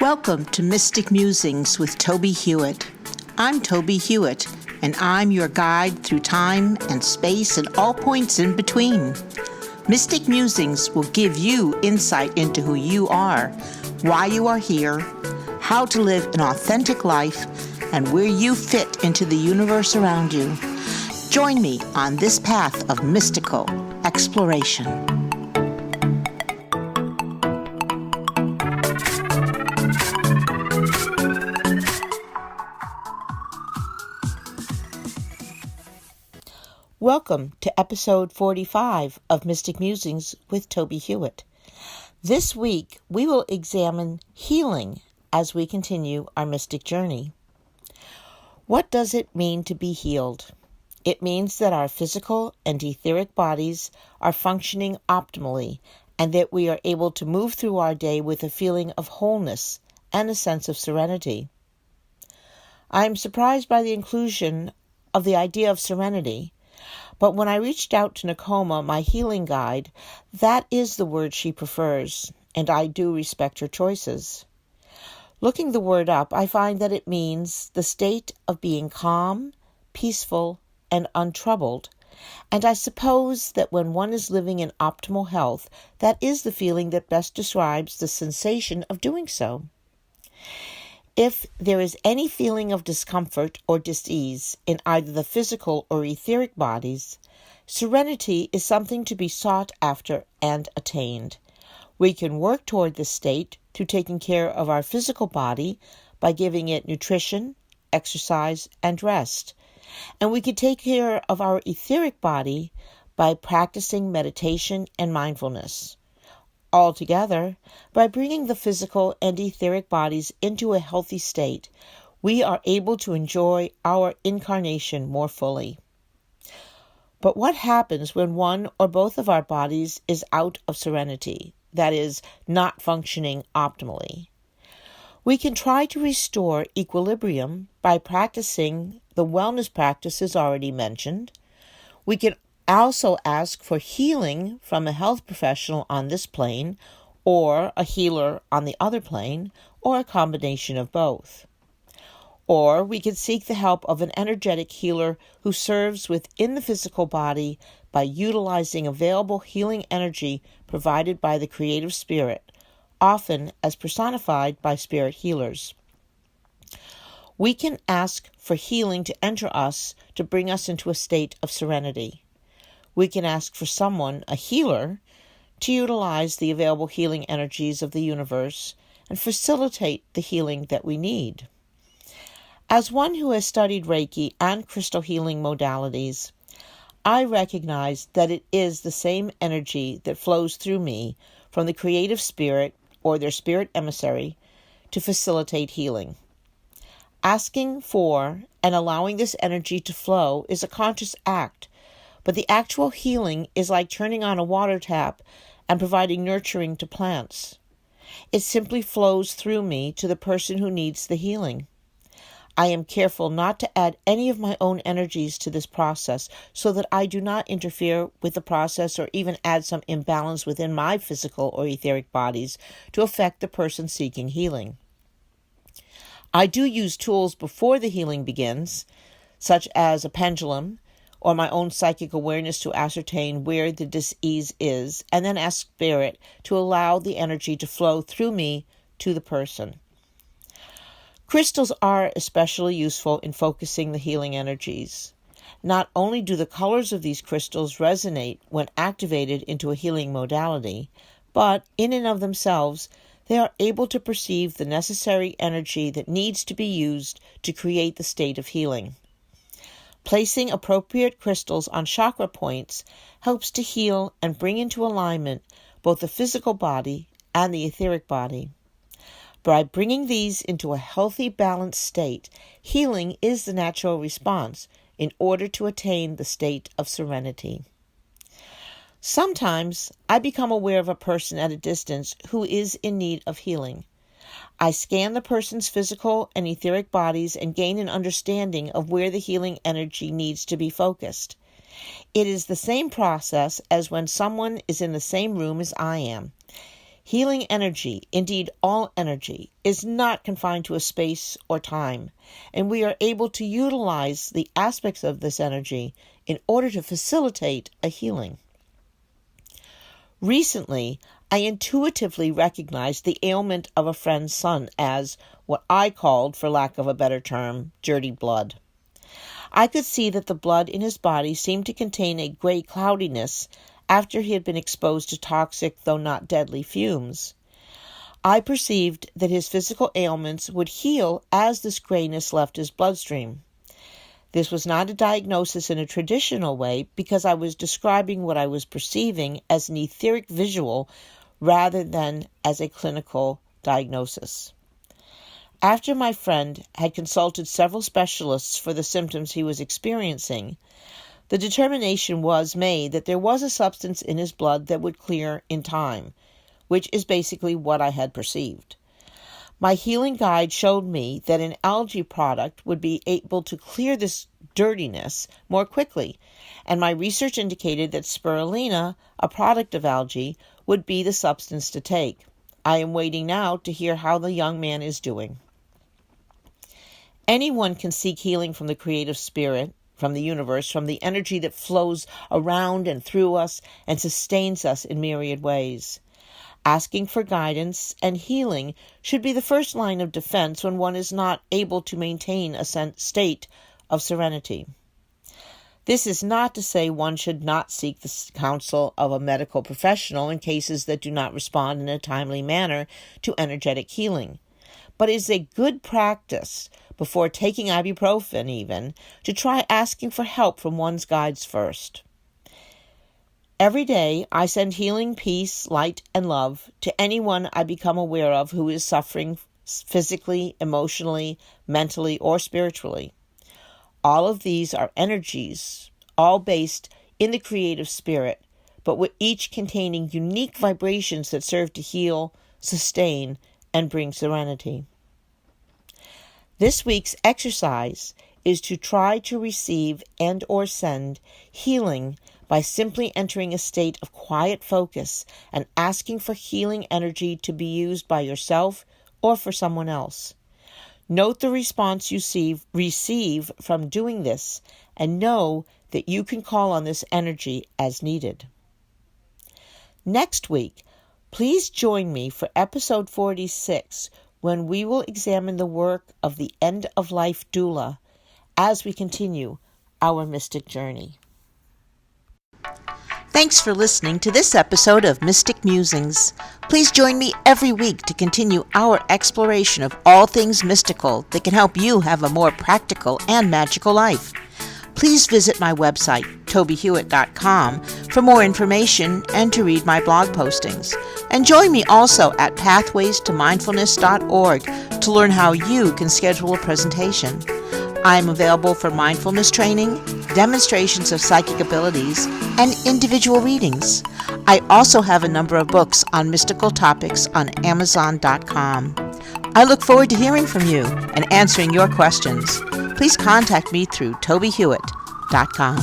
Welcome to Mystic Musings with Tobie Hewitt. I'm Tobie Hewitt, and I'm your guide through time and space and all points in between. Mystic Musings will give you insight into who you are, why you are here, how to live an authentic life, and where you fit into the universe around you. Join me on this path of mystical exploration. Welcome to episode 45 of Mystic Musings with Tobie Hewitt. This week, we will examine healing as we continue our mystic journey. What does it mean to be healed? It means that our physical and etheric bodies are functioning optimally and that we are able to move through our day with a feeling of wholeness and a sense of serenity. I am surprised by the inclusion of the idea of serenity. But when I reached out to Nakoma, my healing guide, that is the word she prefers, and I do respect her choices. Looking the word up, I find that it means the state of being calm, peaceful, and untroubled. And I suppose that when one is living in optimal health, that is the feeling that best describes the sensation of doing so. If there is any feeling of discomfort or dis-ease in either the physical or etheric bodies, serenity is something to be sought after and attained. We can work toward this state through taking care of our physical body by giving it nutrition, exercise, and rest. And we can take care of our etheric body by practicing meditation and mindfulness. Altogether, by bringing the physical and etheric bodies into a healthy state, we are able to enjoy our incarnation more fully. But what happens when one or both of our bodies is out of serenity, that is, not functioning optimally? We can try to restore equilibrium by practicing the wellness practices already mentioned. We can also ask for healing from a health professional on this plane, or a healer on the other plane, or a combination of both. Or we can seek the help of an energetic healer who serves within the physical body by utilizing available healing energy provided by the creative spirit, often as personified by spirit healers. We can ask for healing to enter us to bring us into a state of serenity. We can ask for someone, a healer, to utilize the available healing energies of the universe and facilitate the healing that we need. As one who has studied Reiki and crystal healing modalities, I recognize that it is the same energy that flows through me from the creative spirit or their spirit emissary to facilitate healing. Asking for and allowing this energy to flow is a conscious act, but the actual healing is like turning on a water tap and providing nurturing to plants. It simply flows through me to the person who needs the healing. I am careful not to add any of my own energies to this process so that I do not interfere with the process or even add some imbalance within my physical or etheric bodies to affect the person seeking healing. I do use tools before the healing begins, such as a pendulum, or my own psychic awareness to ascertain where the dis-ease is, and then ask Spirit to allow the energy to flow through me to the person. Crystals are especially useful in focusing the healing energies. Not only do the colors of these crystals resonate when activated into a healing modality, but in and of themselves, they are able to perceive the necessary energy that needs to be used to create the state of healing. Placing appropriate crystals on chakra points helps to heal and bring into alignment both the physical body and the etheric body. By bringing these into a healthy, balanced state, healing is the natural response in order to attain the state of serenity. Sometimes I become aware of a person at a distance who is in need of healing. I scan the person's physical and etheric bodies and gain an understanding of where the healing energy needs to be focused. It is the same process as when someone is in the same room as I am. Healing energy, indeed all energy, is not confined to a space or time, and we are able to utilize the aspects of this energy in order to facilitate a healing. Recently, I intuitively recognized the ailment of a friend's son as what I called, for lack of a better term, dirty blood. I could see that the blood in his body seemed to contain a gray cloudiness after he had been exposed to toxic, though not deadly, fumes. I perceived that his physical ailments would heal as this grayness left his bloodstream. This was not a diagnosis in a traditional way because I was describing what I was perceiving as an etheric visual rather than as a clinical diagnosis. After my friend had consulted several specialists for the symptoms he was experiencing, the determination was made that there was a substance in his blood that would clear in time, which is basically what I had perceived. My healing guide showed me that an algae product would be able to clear this dirtiness more quickly, and my research indicated that spirulina, a product of algae, would be the substance to take. I am waiting now to hear how the young man is doing. Anyone can seek healing from the creative spirit, from the universe, from the energy that flows around and through us and sustains us in myriad ways. Asking for guidance and healing should be the first line of defense when one is not able to maintain a state of serenity. This is not to say one should not seek the counsel of a medical professional in cases that do not respond in a timely manner to energetic healing, but it is a good practice before taking ibuprofen even, to try asking for help from one's guides first. Every day, I send healing, peace, light, and love to anyone I become aware of who is suffering physically, emotionally, mentally, or spiritually. All of these are energies, all based in the creative spirit, but with each containing unique vibrations that serve to heal, sustain, and bring serenity. This week's exercise is to try to receive and or send healing by simply entering a state of quiet focus and asking for healing energy to be used by yourself or for someone else. Note the response you receive from doing this and know that you can call on this energy as needed. Next week, please join me for episode 46, when we will examine the work of the end-of-life doula as we continue our mystic journey. Thanks for listening to this episode of Mystic Musings. Please join me every week to continue our exploration of all things mystical that can help you have a more practical and magical life. Please visit my website, tobiehewitt.com, for more information and to read my blog postings. And join me also at pathwaystomindfulness.org to learn how you can schedule a presentation. I am available for mindfulness training, demonstrations of psychic abilities, and individual readings. I also have a number of books on mystical topics on Amazon.com. I look forward to hearing from you and answering your questions. Please contact me through tobiehewitt.com.